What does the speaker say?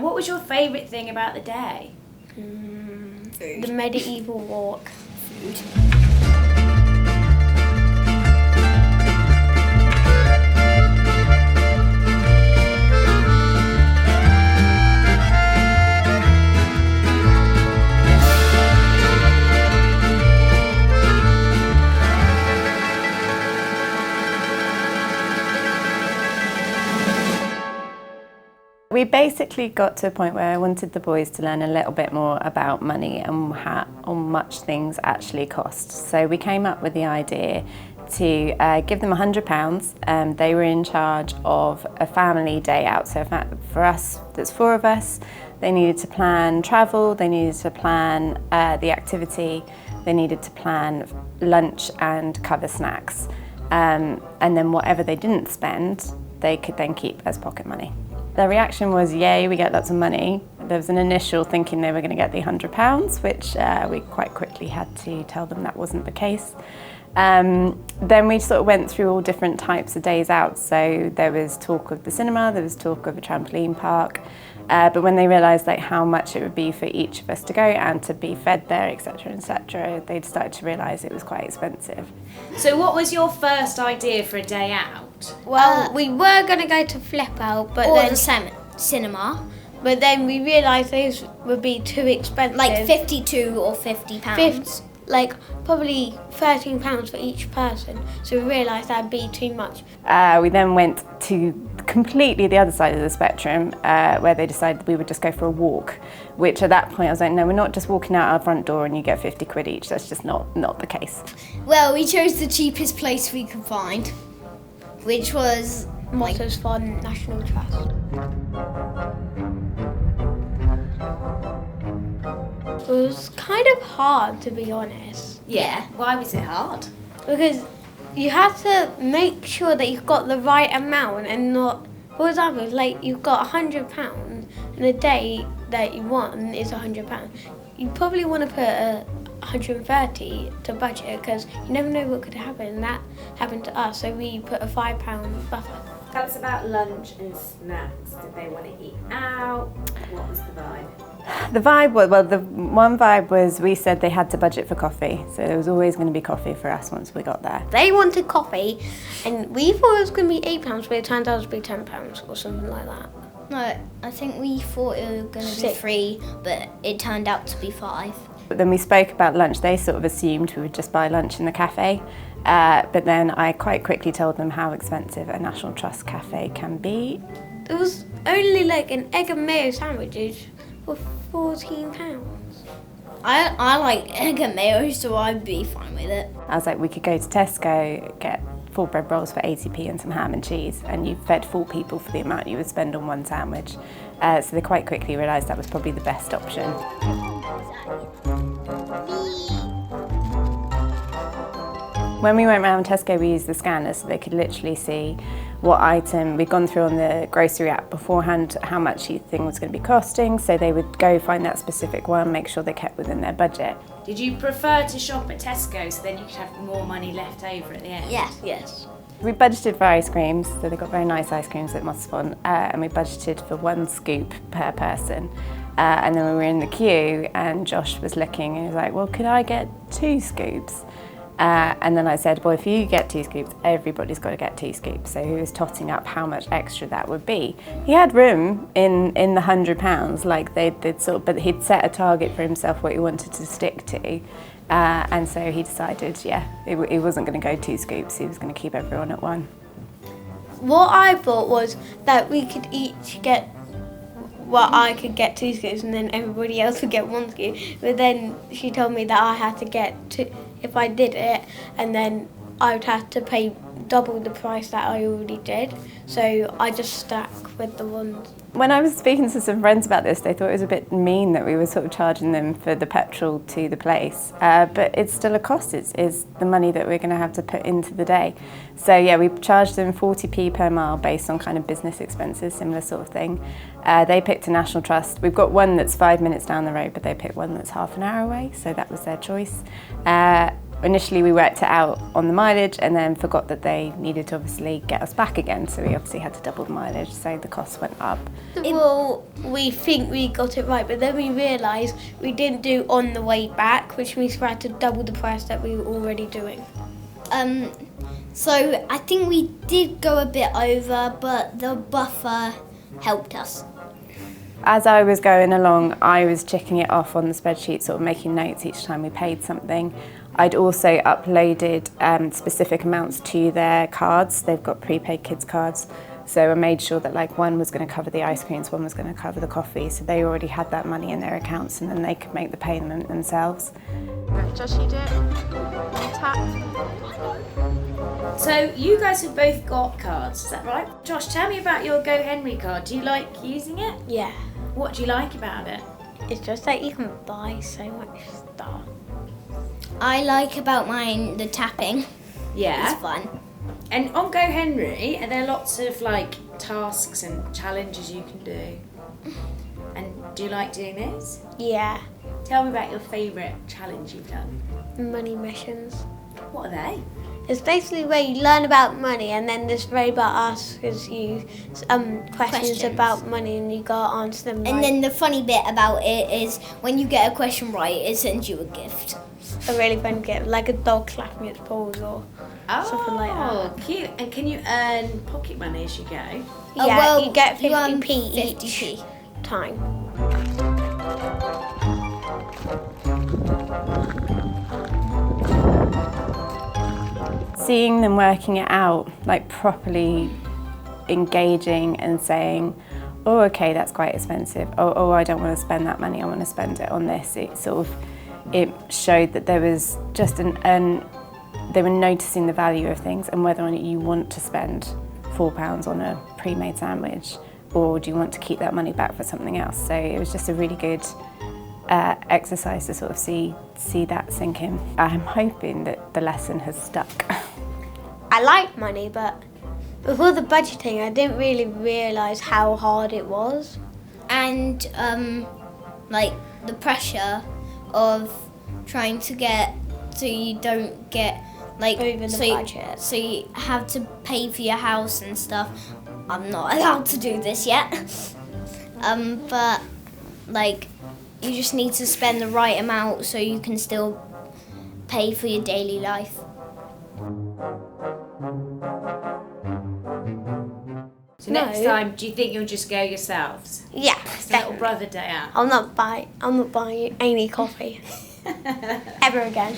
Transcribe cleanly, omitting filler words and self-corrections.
And what was your favourite thing about the day? Food. The medieval walk. Food. We basically got to a point where I wanted the boys to learn a little bit more about money and how much things actually cost. So we came up with the idea to give them £100. They were in charge of a family day out. So for us, there's 4 of us. They needed to plan travel, they needed to plan the activity, they needed to plan lunch and cover snacks. And then whatever they didn't spend, they could then keep as pocket money. Their reaction was, yay, we get lots of money. There was an initial thinking they were going to get the £100, which we quite quickly had to tell them that wasn't the case. Then we sort of went through all different types of days out. So there was talk of the cinema, there was talk of a trampoline park. But when they realised like how much it would be for each of us to go and to be fed there, etc., they started to realise it was quite expensive. So what was your first idea for a day out? Well, we were going to go to Flip Out, but Or then the cinema. But then we realised those would be too expensive. Like £52 or £50. Like probably £13 for each person. So we realised that'd be too much. We then went to completely the other side of the spectrum, where they decided we would just go for a walk, which at that point I was like, no, we're not just walking out our front door and you get 50 quid each. That's just not the case. Well, we chose the cheapest place we could find, which was Motto's Fun National Trust. It was kind of hard, to be honest. Yeah. Why was it hard? Because you have to make sure that you've got the right amount and not, for example, like you've got £100 and the day that you want is £100. You probably want to put 130 to budget because you never know what could happen, and that happened to us, so we put a £5 buffer. Tell us about lunch and snacks. Did they want to eat out? What was the vibe? The vibe was, well, the one vibe was we said they had to budget for coffee, so there was always going to be coffee for us once we got there. They wanted coffee, and we thought it was going to be £8, but it turned out to be £10 or something like that. No, I think we thought it was going to be 3, but it turned out to be 5. But then we spoke about lunch. They sort of assumed we would just buy lunch in the cafe, but then I quite quickly told them how expensive a National Trust cafe can be. It was only like an egg and mayo sandwiches for £14. I like egg and mayo, so I'd be fine with it. I was like, we could go to Tesco, get 4 bread rolls for 80p and some ham and cheese, and you fed 4 people for the amount you would spend on one sandwich. So they quite quickly realised that was probably the best option. When we went around Tesco, we used the scanner so they could literally see what item we'd gone through on the grocery app beforehand, how much each thing was going to be costing, so they would go find that specific one, make sure they kept within their budget. Did you prefer to shop at Tesco so then you could have more money left over at the end? Yes. We budgeted for ice creams, so they got very nice ice creams at Mossfont, and we budgeted for 1 scoop per person. And then we were in the queue and Josh was looking and he was like, well, could I get 2 scoops? And then I said, well, if you get 2 scoops, everybody's got to get 2 scoops. So he was totting up how much extra that would be. He had room in the £100, like they'd sort of, but he'd set a target for himself what he wanted to stick to. And so he decided, he wasn't going to go 2 scoops, he was going to keep everyone at 1. What I thought was that we could each get, well, I could get 2 scoops and then everybody else would get 1 scoop. But then she told me that I had to get 2 if I did it, and then I would have to pay double the price that I already did. So I just stuck with the ones. When I was speaking to some friends about this, they thought it was a bit mean that we were sort of charging them for the petrol to the place. But it's still a cost. It's the money that we're going to have to put into the day. So yeah, we charged them 40p per mile based on kind of business expenses, similar sort of thing. They picked a National Trust. We've got one that's 5 minutes down the road, but they picked one that's half an hour away, so that was their choice. initially we worked it out on the mileage and then forgot that they needed to obviously get us back again, so we obviously had to double the mileage, so the costs went up. Well, we think we got it right, but then we realised we didn't do on the way back, which means we had to double the price that we were already doing. So I think we did go a bit over, but the buffer helped us. As I was going along, I was checking it off on the spreadsheet, sort of making notes each time we paid something. I'd also uploaded specific amounts to their cards. They've got prepaid kids cards. So I made sure that like one was going to cover the ice creams, one was going to cover the coffee. So they already had that money in their accounts and then they could make the payment themselves. Right, Josh, you do it. Tap. So you guys have both got cards, is that right? Josh, tell me about your Go Henry card. Do you like using it? Yeah. What do you like about it? It's just that you can buy so much stuff. I like about mine the tapping. Yeah. It's fun. And on Go Henry, are there lots of like tasks and challenges you can do? And do you like doing those? Yeah. Tell me about your favourite challenge you've done. Money missions. What are they? It's basically where you learn about money and then this robot asks you questions about money and you gotta answer them right. And then the funny bit about it is when you get a question right, it sends you a gift. A really fun gift, like a dog clapping its paws or something like that. Oh, cute. And can you earn pocket money as you go? Yeah, well, you get you earn 50p 50p. each time. Seeing them working it out, like properly engaging and saying, oh, okay, that's quite expensive. Oh, I don't want to spend that money. I want to spend it on this. It showed that there was just they were noticing the value of things and whether or not you want to spend £4 on a pre-made sandwich or do you want to keep that money back for something else. So it was just a really good exercise to sort of see that sink in. I'm hoping that the lesson has stuck. I like money, but before the budgeting, I didn't really realise how hard it was. And like the pressure of trying to get so you don't get like Over the budget. So you have to pay for your house and stuff. I'm not allowed to do this yet. But like you just need to spend the right amount so you can still pay for your daily life. So next time, do you think you'll just go yourselves? Yeah, It's a little brother day out. I'm not buying any coffee ever again.